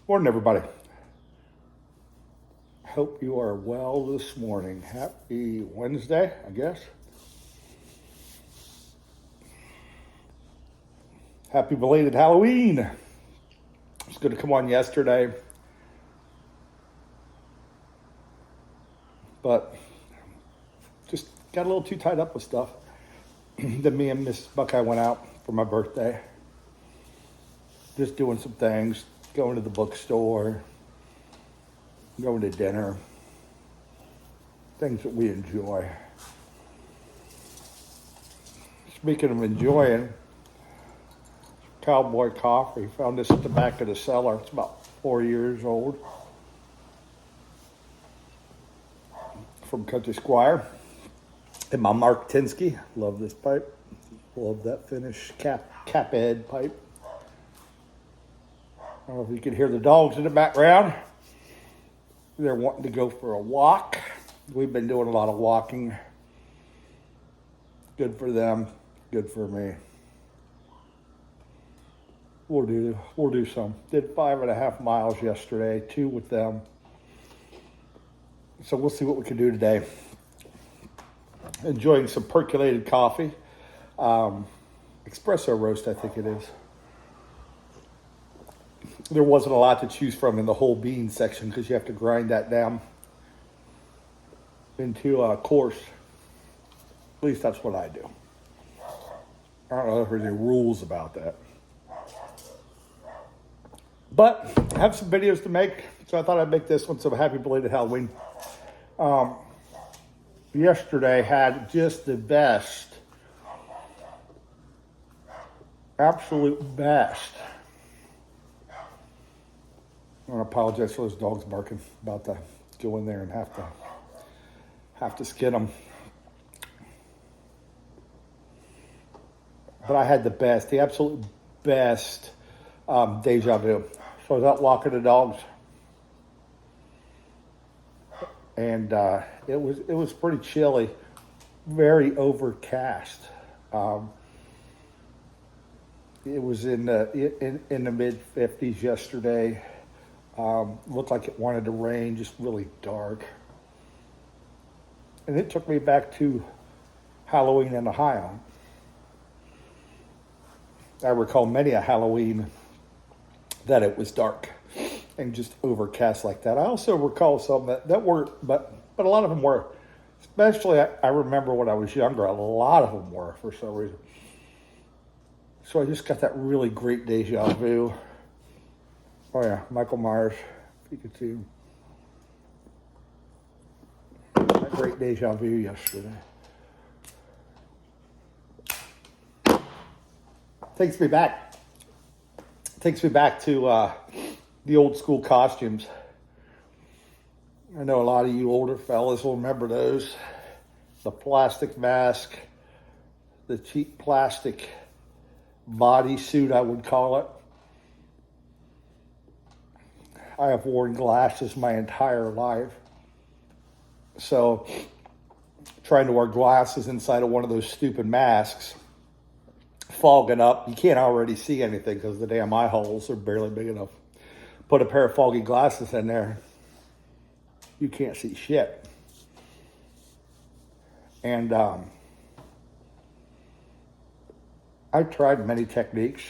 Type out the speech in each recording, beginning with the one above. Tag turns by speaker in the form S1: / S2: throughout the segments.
S1: Morning, everybody. Hope you are well this morning. Happy Wednesday, I guess. Happy belated Halloween. I was going to come on yesterday, but just got a little too tied up with stuff. Then me and Miss Buckeye went out for my birthday. Just doing some things, going to the bookstore, going to dinner, things that we enjoy. Speaking of enjoying, Cowboy Coffee, found this at the back of the cellar. It's about 4 years old. From Country Squire. And my Mark Tinsky. Love this pipe. Love that finish cap ed pipe. I don't know if you can hear the dogs in the background. They're wanting to go for a walk. We've been doing a lot of walking. Good for them. Good for me. We'll do some. Did 5.5 miles yesterday, 2 with them. So we'll see what we can do today. Enjoying some percolated coffee. Espresso roast, I think it is. There wasn't a lot to choose from in the whole bean section because you have to grind that down into a coarse. At least that's what I do. I don't know if there's any rules about that. But I have some videos to make, so I thought I'd make this one. So happy belated Halloween. Yesterday had just the best, absolute best. I want to apologize for those dogs barking. About to go in there and have to skin them. But I had the absolute best deja vu. So I was out walking the dogs, and it was pretty chilly, very overcast. It was in the mid 50s yesterday. Looked like it wanted to rain, just really dark. And it took me back to Halloween in Ohio. I recall many a Halloween that it was dark and just overcast like that. I also recall some that were, but a lot of them were, especially I remember when I was younger, a lot of them were for some reason. So I just got that really great deja vu. Oh yeah, Michael Myers, if you could see him. That great deja vu yesterday. Takes me back to the old school costumes. I know a lot of you older fellas will remember those. The plastic mask, the cheap plastic bodysuit, I would call it. I have worn glasses my entire life. So trying to wear glasses inside of one of those stupid masks, fogging up, you can't already see anything because the damn eye holes are barely big enough. Put a pair of foggy glasses in there, you can't see shit. And I tried many techniques.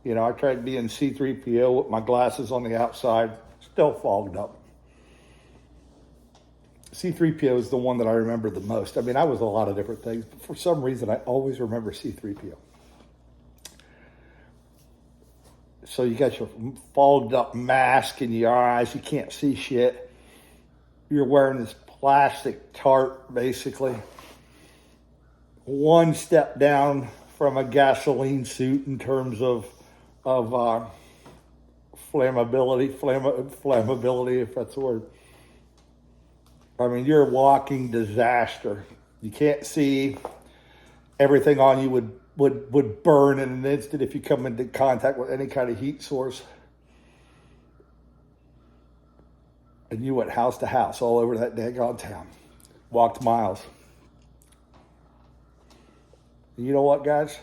S1: You know, I tried being C-3PO with my glasses on the outside, still fogged up. C-3PO is the one that I remember the most. I mean, I was a lot of different things, but for some reason, I always remember C-3PO. So you got your fogged up mask in your eyes, you can't see shit. You're wearing this plastic tarp, basically. One step down from a gasoline suit in terms of flammability, if that's the word. I mean, you're a walking disaster. You can't see. Everything on you would burn in an instant if you come into contact with any kind of heat source. And you went house to house all over that daggone town. Walked miles. And you know what, guys?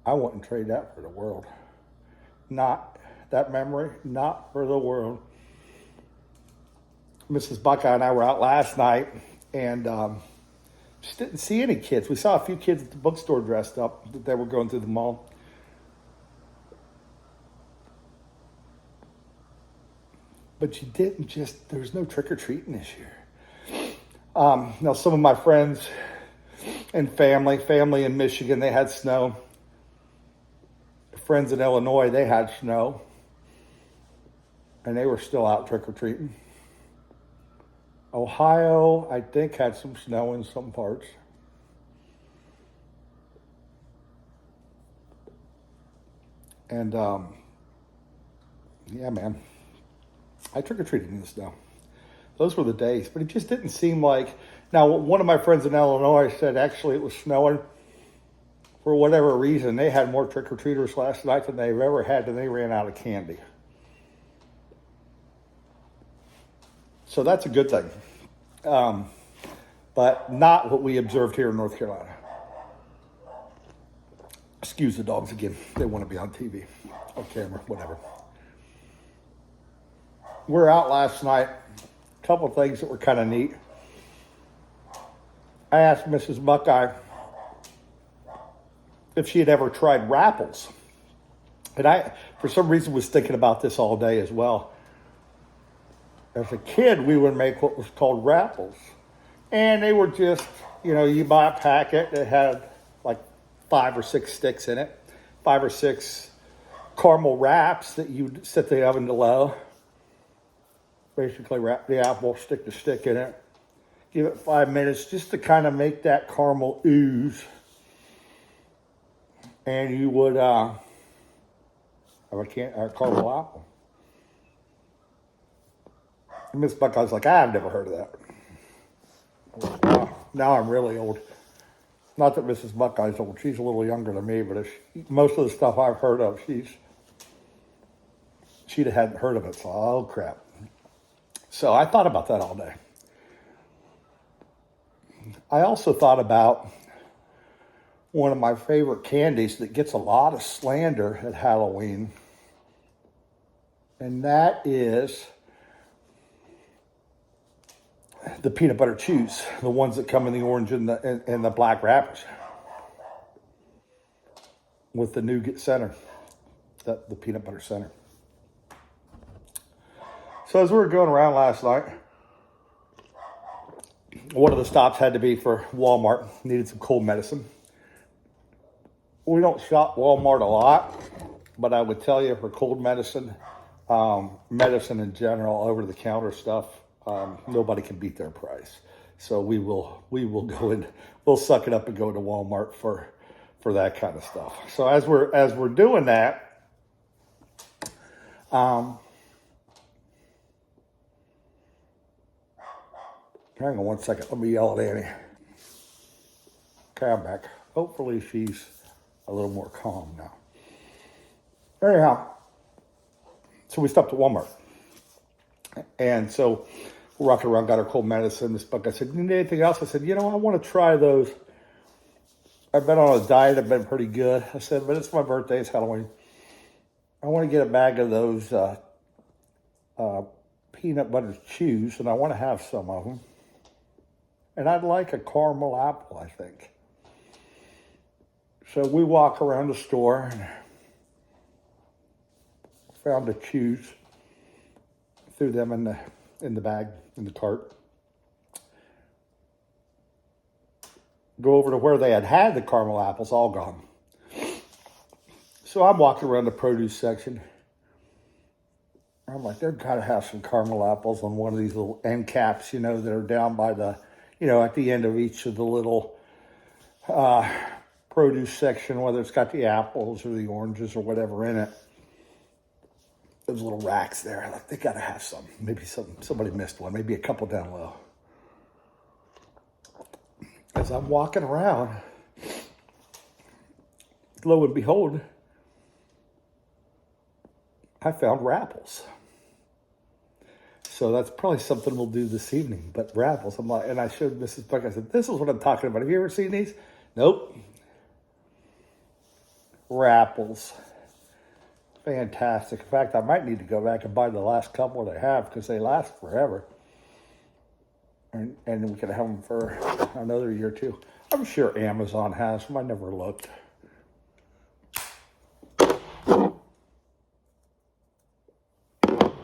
S1: I wouldn't trade that for the world. Not that memory, not for the world. Mrs. Buckeye and I were out last night and just didn't see any kids. We saw a few kids at the bookstore dressed up that they were going through the mall. But you didn't just, there was no trick-or-treating this year. Now, some of my friends and family in Michigan, they had snow. Friends in Illinois, they had snow. And they were still out trick-or-treating. Ohio, I think, had some snow in some parts. And, yeah, man. I trick-or-treated in the snow. Those were the days. But it just didn't seem like... Now, one of my friends in Illinois said actually it was snowing. For whatever reason, they had more trick-or-treaters last night than they've ever had, and they ran out of candy. So that's a good thing. But not what we observed here in North Carolina. Excuse the dogs again. They want to be on TV or camera, whatever. We were out last night. A couple of things that were kind of neat. I asked Mrs. Buckeye if she had ever tried Rapples. And I, for some reason, was thinking about this all day as well. As a kid, we would make what was called Rapples. And they were just, you buy a packet that had like 5 or 6 sticks in it. 5 or 6 caramel wraps that you'd set the oven to low. Basically wrap the apple stick to stick in it. Give it 5 minutes just to kind of make that caramel ooze. And you would have a caramel apple. And Miss Buckeye's like, I've never heard of that. Wow, now I'm really old. Not that Mrs. Buckeye's old. She's a little younger than me, but most of the stuff I've heard of, she hadn't heard of it. So, oh, crap. So I thought about that all day. I also thought about one of my favorite candies that gets a lot of slander at Halloween. And that is the peanut butter chews, the ones that come in the orange and the black wrappers with the nougat center, the peanut butter center. So as we were going around last night, one of the stops had to be for Walmart. Needed some cold medicine. We don't shop Walmart a lot, but I would tell you for cold medicine, medicine in general, over-the-counter stuff, nobody can beat their price. So we will go in, we'll suck it up and go to Walmart for that kind of stuff. So as we're doing that, hang on one second. Let me yell at Annie. Okay, I'm back. Hopefully she's a little more calm now. Anyhow, so we stopped at Walmart. And so we're walking around, got our cold medicine. This Buckeye said, you need anything else? I said, I want to try those. I've been on a diet. I've been pretty good. I said, but it's my birthday. It's Halloween. I want to get a bag of those peanut butter chews, and I want to have some of them. And I'd like a caramel apple, I think. So we walk around the store and found the chews, threw them in the bag, in the cart. Go over to where they had the caramel apples, all gone. So I'm walking around the produce section. I'm like, they've got to have some caramel apples on one of these little end caps, that are down by the, at the end of each of the little produce section, whether it's got the apples or the oranges or whatever in it. Those little racks there, like, they got to have some. Maybe somebody missed one, maybe a couple down low. As I'm walking around, lo and behold, I found Rapples. So that's probably something we'll do this evening. But Rapples, I'm like, and I showed Mrs. Buck. I said, "This is what I'm talking about. Have you ever seen these?" Nope. Rapples. fantastic. In fact, I might need to go back and buy the last couple they have because they last forever. And we could have them for another year too. I'm sure Amazon has them. I never looked.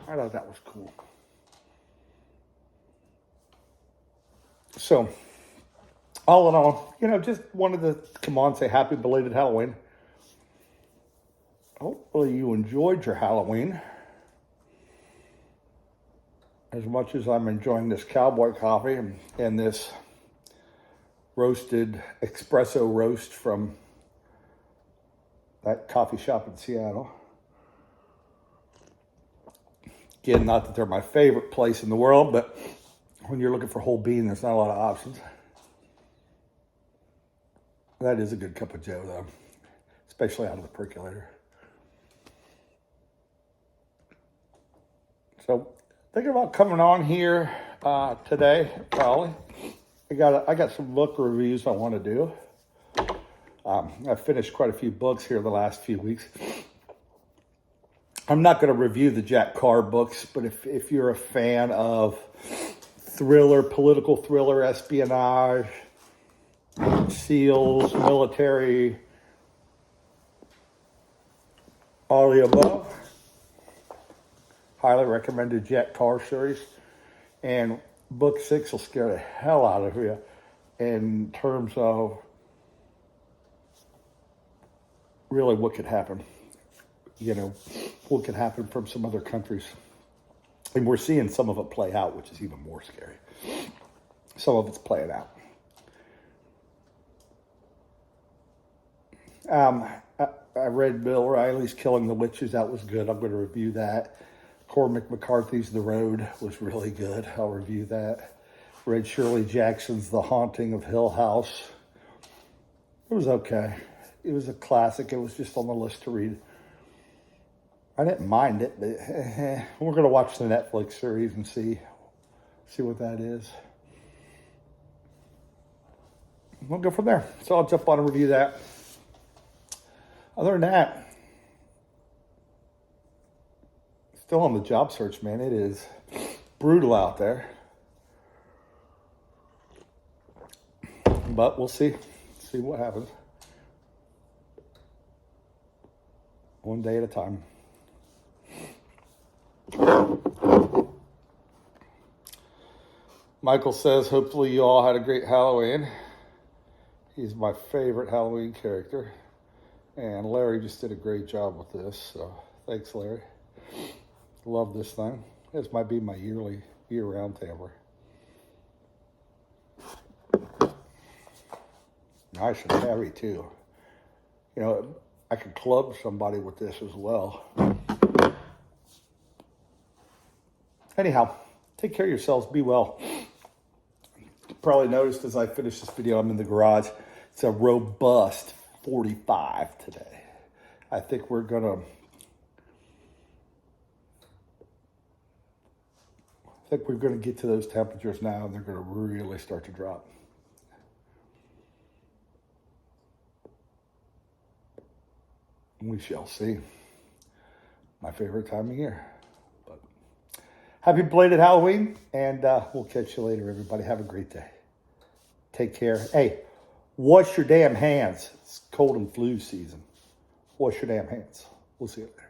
S1: I thought that was cool. So, all in all, just wanted to come on and say happy belated Halloween. Hopefully you enjoyed your Halloween as much as I'm enjoying this cowboy coffee and this roasted espresso roast from that coffee shop in Seattle. Again, not that they're my favorite place in the world, but when you're looking for whole bean, there's not a lot of options. That is a good cup of joe, though, especially out of the percolator. So, thinking about coming on here today, probably. I got some book reviews I want to do. I've finished quite a few books here the last few weeks. I'm not going to review the Jack Carr books, but if you're a fan of thriller, political thriller, espionage, SEALs, military, all the above, highly recommended Jack Carr series. And book 6 will scare the hell out of you in terms of really what could happen. What could happen from some other countries. And we're seeing some of it play out, which is even more scary. Some of it's playing out. I read Bill O'Reilly's Killing the Witches. That was good. I'm going to review that. Cormac McCarthy's The Road was really good. I'll review that. Read Shirley Jackson's The Haunting of Hill House. It was okay. It was a classic. It was just on the list to read. I didn't mind it, but we're going to watch the Netflix series and see what that is. We'll go from there. So I'll jump on and review that. Other than that, still on the job search, man. It is brutal out there. But we'll see. See what happens. One day at a time. Michael says, hopefully you all had a great Halloween. He's my favorite Halloween character. And Larry just did a great job with this. So thanks, Larry. Love this thing. This might be my year-round Tambler. Nice and heavy, too. I could club somebody with this as well. Anyhow, take care of yourselves. Be well. You probably noticed as I finish this video, I'm in the garage. It's a robust 45 today. I think we're gonna get to those temperatures now, and they're gonna really start to drop. We shall see. My favorite time of year. But happy belated Halloween, and we'll catch you later, everybody. Have a great day. Take care. Hey, wash your damn hands. It's cold and flu season. Wash your damn hands. We'll see you later.